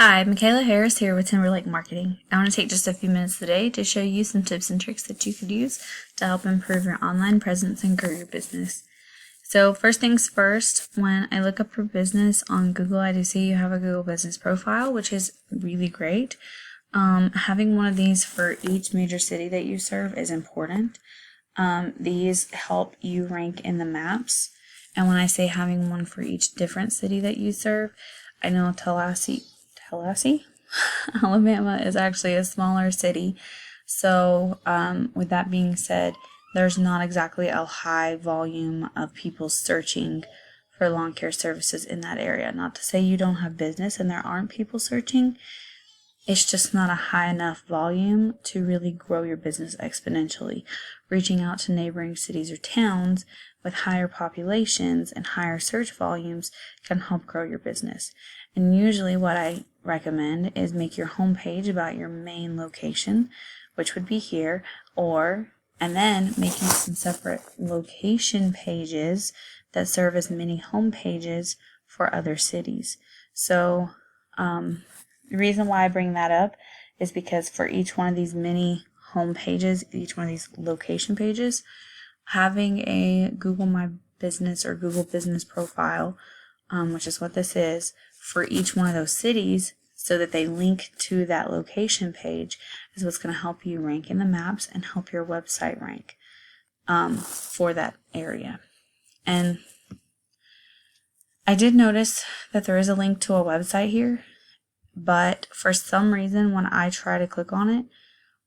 Hi, Michaela Harris here with Timberlake Marketing. I want to take just a few minutes today to show you some tips and tricks that you could use to help improve your online presence and grow your business. So first things first, when I look up your business on Google, I do see you have a Google business profile, which is really great. Having one of these for each major city that you serve is important. These help you rank in the maps. And when I say having one for each different city that you serve, I know Tallassee, Alabama is actually a smaller city. So with that being said, there's not exactly a high volume of people searching for lawn care services in that area. Not to say you don't have business and there aren't people searching. It's just not a high enough volume to really grow your business exponentially. Reaching out to neighboring cities or towns with higher populations and higher search volumes can help grow your business. And usually what I recommend is make your homepage about your main location, which would be here, and then making some separate location pages that serve as mini home pages for other cities. So the reason why I bring that up is because for each one of these mini home pages, each one of these location pages, having a Google My Business or Google Business profile, which is what this is, for each one of those cities so that they link to that location page is what's going to help you rank in the maps and help your website rank for that area. And I did notice that there is a link to a website here, but for some reason when I try to click on it,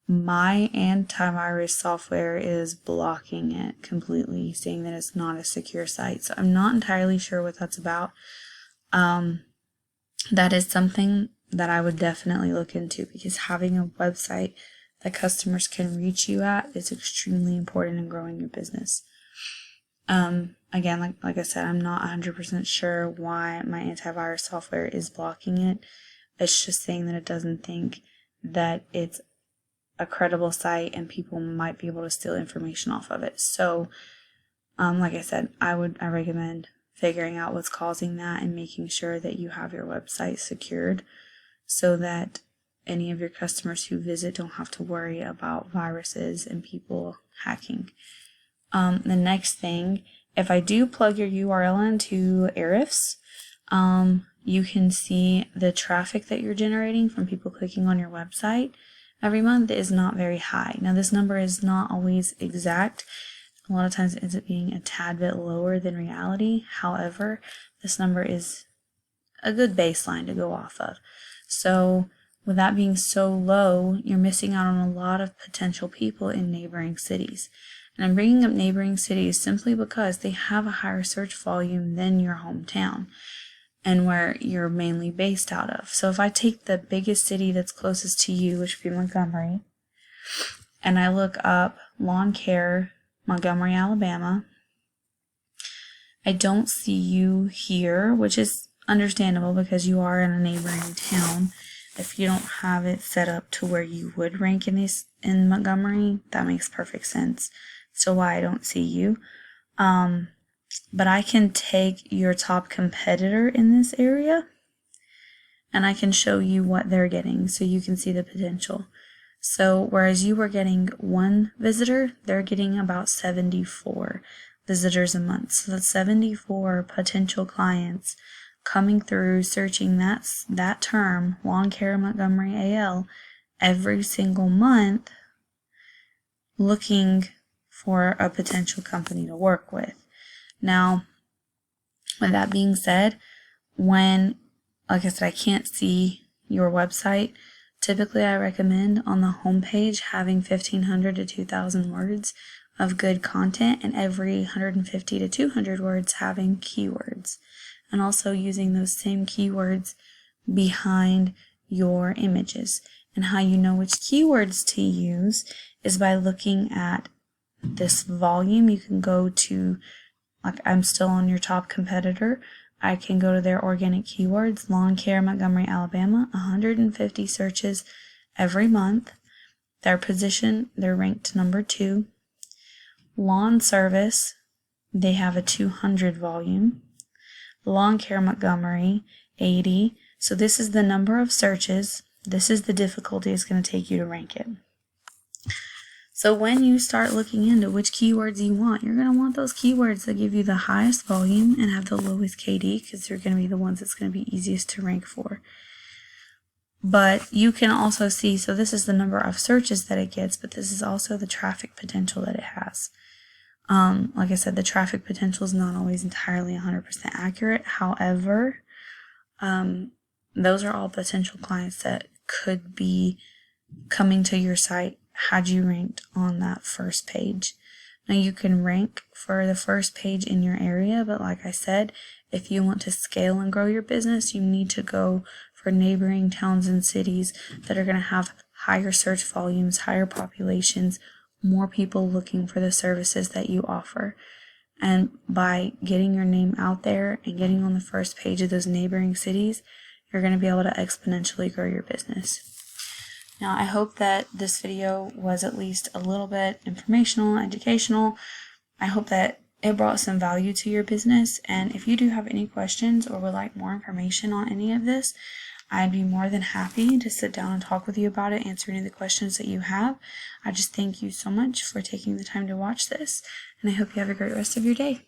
my antivirus software is blocking it completely, saying that it's not a secure site. So I'm not entirely sure what that's about. That is something that I would definitely look into, because having a website that customers can reach you at is extremely important in growing your business. Again, like I said, I'm not 100% sure why my antivirus software is blocking it. It's just saying that it doesn't think that it's a credible site and people might be able to steal information off of it. So, like I said, I recommend figuring out what's causing that and making sure that you have your website secured so that any of your customers who visit don't have to worry about viruses and people hacking. The next thing, if I do plug your URL into Ahrefs, you can see the traffic that you're generating from people clicking on your website every month is not very high. Now, this number is not always exact. A lot of times it ends up being a tad bit lower than reality. However, this number is a good baseline to go off of. So with that being so low, you're missing out on a lot of potential people in neighboring cities. And I'm bringing up neighboring cities simply because they have a higher search volume than your hometown and where you're mainly based out of. So if I take the biggest city that's closest to you, which would be Montgomery, and I look up lawn care, Montgomery, Alabama, I don't see you here, which is understandable because you are in a neighboring town. If you don't have it set up to where you would rank in Montgomery, that makes perfect sense. So why I don't see you. But I can take your top competitor in this area and I can show you what they're getting so you can see the potential. So whereas you were getting 1 visitor, they're getting about 74 visitors a month. So that's 74 potential clients coming through, searching that term, lawn care Montgomery AL, every single month, looking for a potential company to work with. Now, with that being said, like I said, I can't see your website. Typically, I recommend on the homepage having 1,500 to 2,000 words of good content, and every 150 to 200 words having keywords. And also using those same keywords behind your images. And how you know which keywords to use is by looking at this volume. You can go to, like I'm still on your top competitor, I can go to their organic keywords, lawn care Montgomery, Alabama, 150 searches every month. Their position, they're ranked number 2. Lawn service, they have a 200 volume. Lawn care Montgomery, 80. So this is the number of searches. This is the difficulty it's going to take you to rank it. So when you start looking into which keywords you want, you're going to want those keywords that give you the highest volume and have the lowest KD, because they're going to be the ones that's going to be easiest to rank for. But you can also see, so this is the number of searches that it gets, but this is also the traffic potential that it has. Like I said, the traffic potential is not always entirely 100% accurate. However, those are all potential clients that could be coming to your site had you ranked on that first page. Now you can rank for the first page in your area, but like I said, if you want to scale and grow your business, you need to go for neighboring towns and cities that are going to have higher search volumes, higher populations, more people looking for the services that you offer. And by getting your name out there and getting on the first page of those neighboring cities, you're going to be able to exponentially grow your business. Now, I hope that this video was at least a little bit informational, educational. I hope that it brought some value to your business. And if you do have any questions or would like more information on any of this, I'd be more than happy to sit down and talk with you about it, answer any of the questions that you have. I just thank you so much for taking the time to watch this, and I hope you have a great rest of your day.